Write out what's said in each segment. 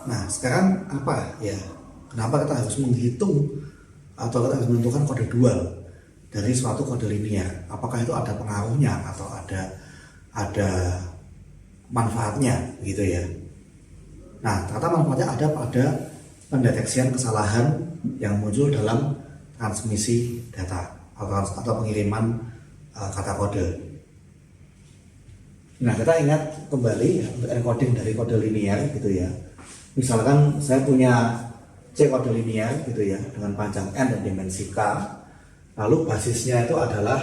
Nah, sekarang apa ya? Kenapa kita harus menghitung atau kita harus menentukan kode dual dari suatu kode linear? Apakah itu ada pengaruhnya atau ada manfaatnya gitu ya? Nah, ternyata manfaatnya ada pada pendeteksian kesalahan yang muncul dalam transmisi data atau pengiriman kata kode. Nah, kita ingat kembali ya, untuk encoding dari kode linear gitu ya. Misalkan saya punya C kode linear gitu ya dengan panjang n dan dimensi k. Lalu basisnya itu adalah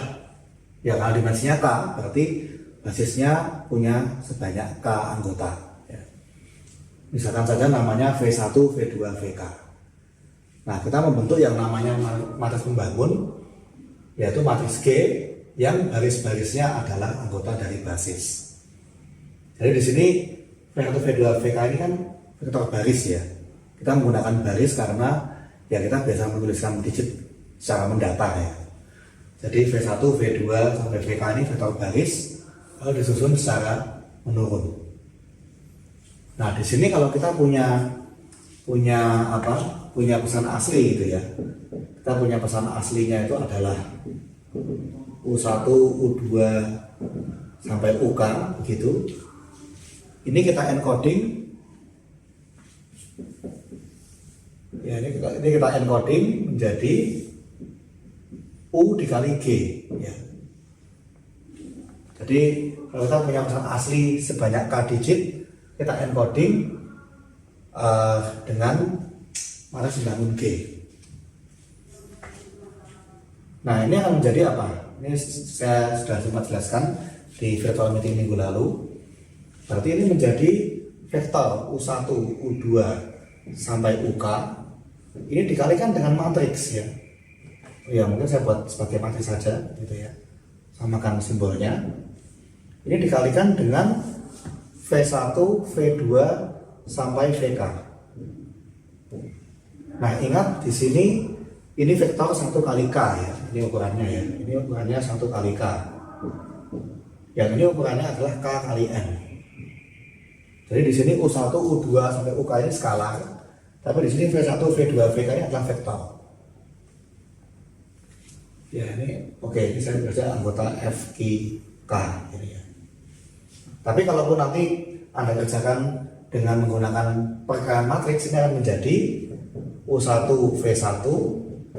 ya, kalau dimensinya k berarti basisnya punya sebanyak k anggota ya. Misalkan saja namanya V1, V2, Vk. Nah, kita membentuk yang namanya matriks pembangun, yaitu matriks G yang baris-barisnya adalah anggota dari basis. Jadi di sini V1, V2, Vk ini kan vektor baris ya. Kita menggunakan baris karena ya kita biasa menuliskan digit secara mendata ya. Jadi V1, V2 sampai Vk ini vektor baris lalu disusun secara menurun. Nah, di sini kalau kita punya pesan asli gitu ya. Kita punya pesan aslinya itu adalah U1, U2 sampai UK begitu. Ini kita encoding. Ya, ini kita encoding menjadi U dikali G ya. Jadi kalau kita punya pesan asli sebanyak K digit, kita encoding dengan matriks pembangun G. Nah, ini akan menjadi apa? Ini saya sudah sempat jelaskan di virtual meeting minggu lalu. Berarti ini menjadi vektor U1, U2 sampai UK. Ini dikalikan dengan matriks ya. Ya, mungkin saya buat sebagai matriks saja gitu ya. Samakan simbolnya. Ini dikalikan dengan V1, V2 sampai Vk. Nah, ingat di sini ini vektor 1 kali K ya. Ini ukurannya ya. Ini ukurannya 1 kali K. Yang ini ukurannya adalah K kali N. Jadi di sini U1, U2 sampai UK ini skalar. Tapi di sini V1, V2, Vk ini adalah vektor. Ya, ini oke, ini saya baca anggota FQK ini ya. Tapi kalaupun nanti Anda kerjakan dengan menggunakan perkiraan matriks, ini akan menjadi U1 V1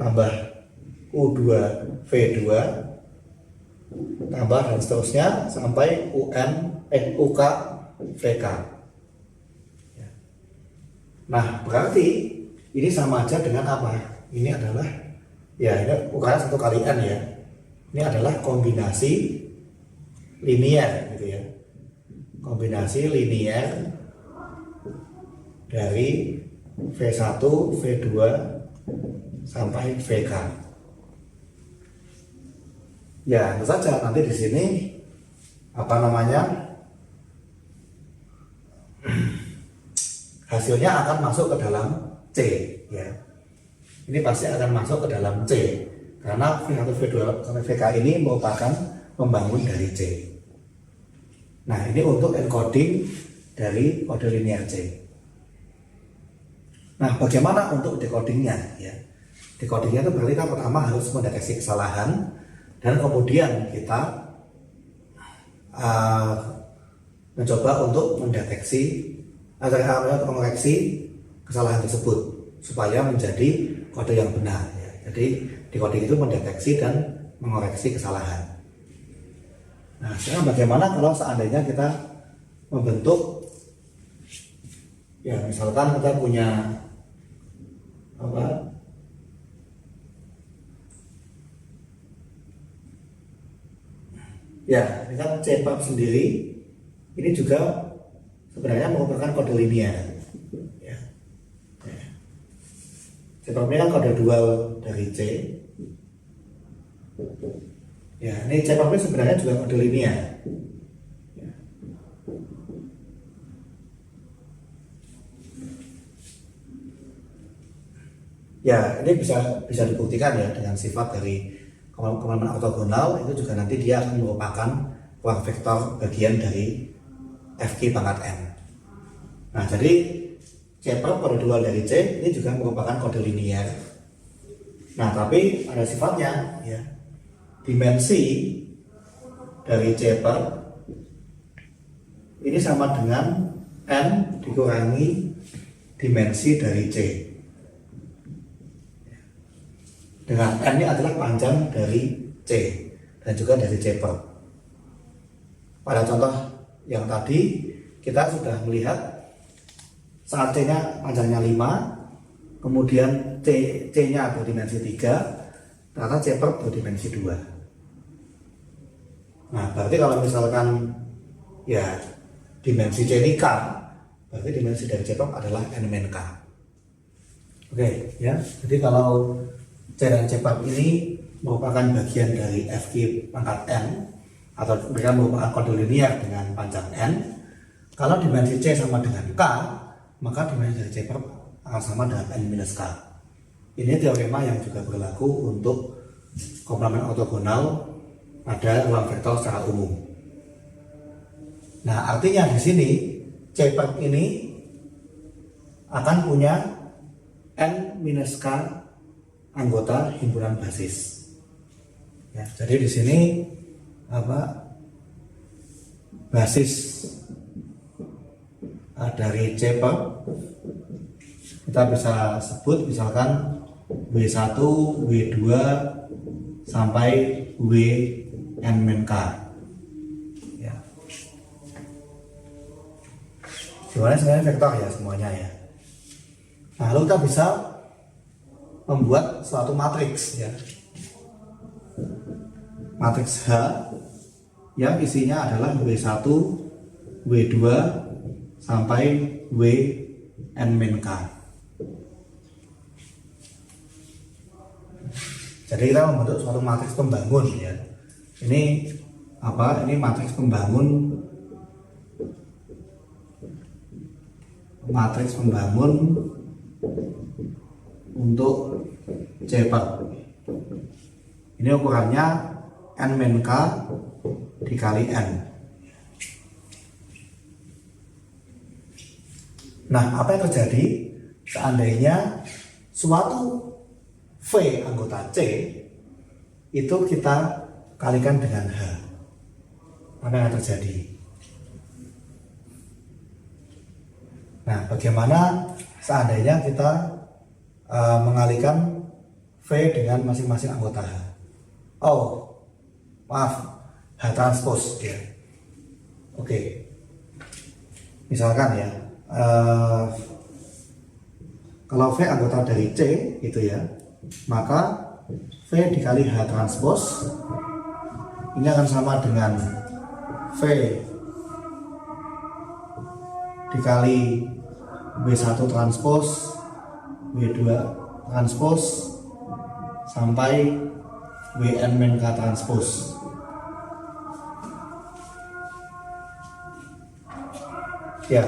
tambah U2 V2 tambah dan seterusnya sampai UK VK. Nah, berarti ini sama aja dengan apa? Ini adalah ya, ini ukuran 1 kali N ya. Ini adalah kombinasi linear gitu ya. Kombinasi linear dari V1, V2 sampai Vk. Ya, tentu saja nanti di sini hasilnya akan masuk ke dalam C ya. Ini pasti akan masuk ke dalam C karena V1, V2 sampai Vk ini merupakan pembangun dari C. Nah, ini untuk encoding dari kode linear C. Nah, bagaimana untuk decodingnya ya? Decodingnya itu berarti kita pertama harus mendeteksi kesalahan dan kemudian kita mencoba untuk mendeteksi atau mengoreksi kesalahan tersebut supaya menjadi kode yang benar ya. Jadi decoding itu mendeteksi dan mengoreksi kesalahan. Nah, sekarang bagaimana kalau seandainya kita membentuk ya, misalkan kita punya ya, ini kan CPAP sendiri ini juga sebenarnya merupakan kode linear ya. CPAP ini kan kode dual dari C ya. Ini CPAP ini sebenarnya juga kode linear ya. Ya, ini bisa dibuktikan ya dengan sifat dari komplement ortogonal. Itu juga nanti dia akan merupakan ruang vektor bagian dari FQ pangkat N. Nah, jadi C per dua dari C ini juga merupakan kode linear. Nah, tapi ada sifatnya ya. Dimensi dari C per ini sama dengan N dikurangi dimensi dari C. Dengan N ini adalah panjang dari C dan juga dari C per. Pada contoh yang tadi kita sudah melihat saat C-nya panjangnya 5, kemudian C-nya berdimensi 3, ternyata C per berdimensi 2. Nah, berarti kalau misalkan ya dimensi C ini K, berarti dimensi dari C per adalah N-K. Oke, ya. Jadi kalau C dan C per ini merupakan bagian dari FQ pangkat N, atau mereka merupakan kode linear dengan panjang N. Kalau dimensi C sama dengan K, maka dimensi dari C per akan sama dengan N-K. Ini teorema yang juga berlaku untuk komplement ortogonal pada ruang vektor secara umum. Nah, artinya di sini C per ini akan punya N-K anggota himpunan basis. Ya, jadi di sini basis dari C per kita bisa sebut misalkan W1, W2 sampai Wn-K. Ya. Sebenarnya vektor ya semuanya ya. Nah, lalu kita bisa membuat suatu matriks ya. Matriks H yang isinya adalah W1, W2 sampai Wn-K. Jadi kita membentuk suatu matriks pembangun ya. Ini Ini matriks pembangun untuk C per. Ini ukurannya N-K dikali N. Nah, apa yang terjadi seandainya suatu V anggota C itu kita kalikan dengan H? Apa yang terjadi? Nah, bagaimana seandainya kita mengalikan V dengan masing-masing anggota H? Oh, maaf, H transpose ya. Oke. Misalkan ya, kalau V anggota dari C gitu ya, maka V dikali H transpose ini akan sama dengan V dikali W1 transpose, W2 transpose sampai Wn-K transpose. Ya,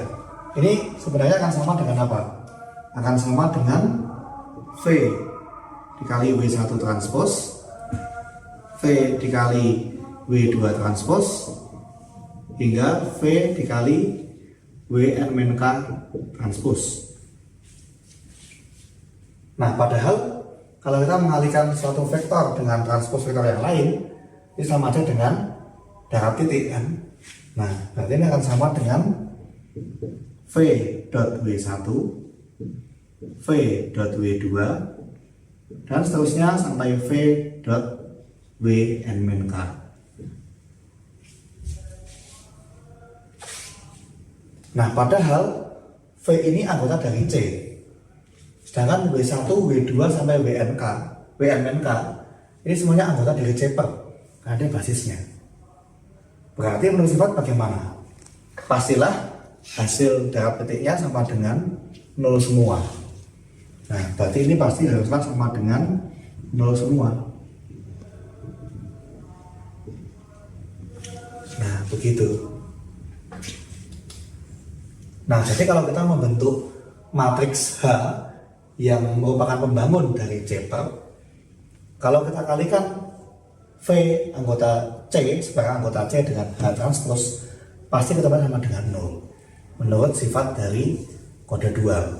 ini sebenarnya akan sama dengan apa? Akan sama dengan V dikali W1 transpose, V dikali W2 transpose, hingga V dikali Wn-K transpose. Nah, padahal kalau kita mengalihkan suatu vektor dengan transpose vektor yang lain, ini sama aja dengan darab titik kan? Nah, berarti ini akan sama dengan V dot W1, V dot W2, dan seterusnya sampai V dot Wn-K. Nah, padahal V ini anggota dari C, sedangkan W1, W2 sampai Wn-K ini semuanya anggota dari C per, karena ada basisnya. Berarti menurut sifat bagaimana? Pastilah hasil darab titiknya sama dengan 0 semua. Nah, berarti ini pasti haruslah sama dengan 0 semua. Nah, begitu. Nah, jadi kalau kita membentuk matriks H yang merupakan pembangun dari C per, kalau kita kalikan V anggota C sebagai anggota C dengan H transpose, pasti ketemu sama dengan 0 menurut sifat dari kode dual.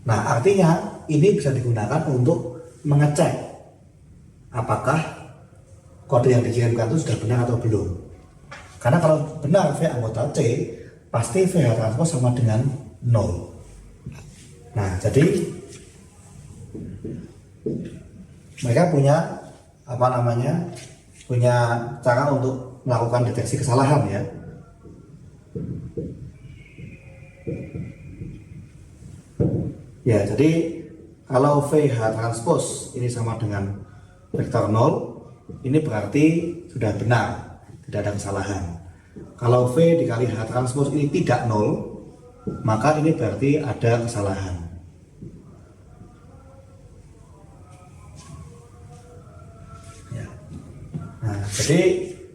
Nah, artinya ini bisa digunakan untuk mengecek apakah kode yang dikirimkan itu sudah benar atau belum. Karena kalau benar V anggota C, pasti VH transpose sama dengan 0. Nah, jadi mereka punya punya cara untuk melakukan deteksi kesalahan ya. Ya, jadi kalau VH transpose ini sama dengan vektor 0, ini berarti sudah benar, tidak ada kesalahan. Kalau V dikali H transpose ini tidak 0, maka ini berarti ada kesalahan. Ya. Nah, jadi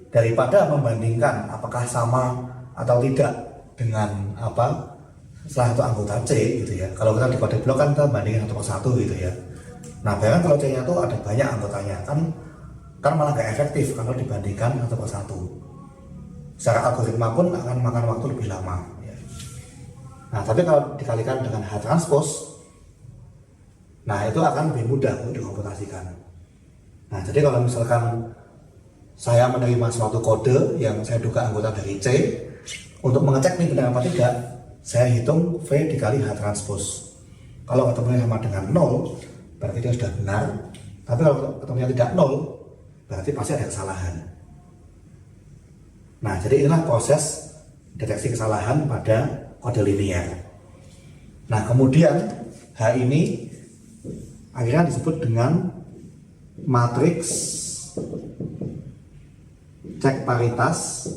daripada membandingkan apakah sama atau tidak dengan salah satu anggota C gitu ya. Kalau kita di kode blok kan kita bandingin satu persatu gitu ya. Nah, bayangkan kalau C-nya itu ada banyak anggotanya, kan malah gak efektif kalau dibandingkan satu persatu. Secara algoritma pun akan makan waktu lebih lama ya. Nah, tapi kalau dikalikan dengan H transpose, nah itu akan lebih mudah untuk dikomputasikan. Nah, jadi kalau misalkan saya menerima suatu kode yang saya duga anggota dari C, untuk mengecek ini benar apa tidak, saya hitung V dikali H transpose. Kalau ketemunya sama dengan 0, berarti dia sudah benar. Tapi kalau ketemunya tidak 0, berarti pasti ada kesalahan. Nah, jadi inilah proses deteksi kesalahan pada kode linear. Nah, kemudian H ini akhirnya disebut dengan matriks cek paritas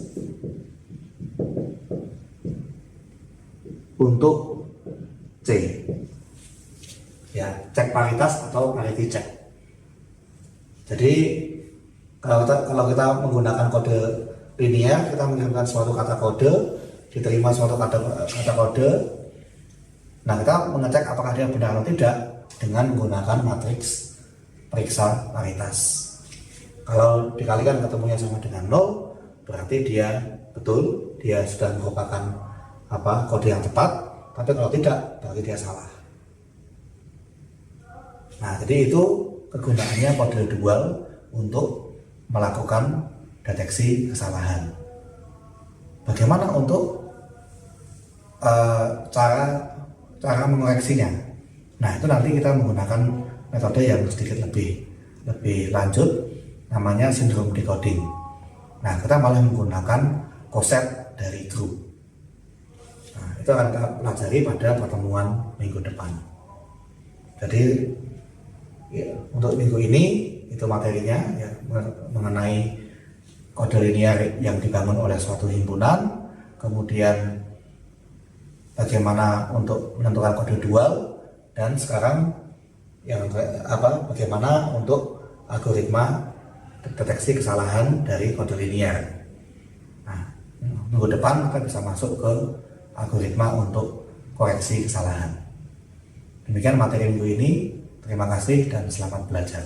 untuk C. Ya, cek paritas atau parity check. Jadi kalau kita menggunakan kode linear, kita mengirimkan suatu kata kode, diterima suatu kata kode. Nah, kita mengecek apakah dia benar atau tidak dengan menggunakan matriks periksa paritas. Kalau dikalikan ketemunya sama dengan 0, berarti dia betul, dia sudah merupakan kode yang tepat. Tapi kalau tidak, berarti dia salah. Nah, jadi itu kegunaannya kode dual untuk melakukan deteksi kesalahan. Bagaimana untuk cara mengoreksinya? Nah, itu nanti kita menggunakan metode yang sedikit lebih lanjut, namanya sindrom decoding. Nah, kita malah menggunakan konsep dari group. Nah, itu akan kita pelajari pada pertemuan minggu depan. Jadi ya, untuk minggu ini itu materinya ya, mengenai kode linear yang dibangun oleh suatu himpunan, kemudian bagaimana untuk menentukan kode dual, dan sekarang bagaimana untuk algoritma deteksi kesalahan dari kode linear. Nah, minggu depan kita bisa masuk ke algoritma untuk koreksi kesalahan. Demikian materi minggu ini. Terima kasih dan selamat belajar.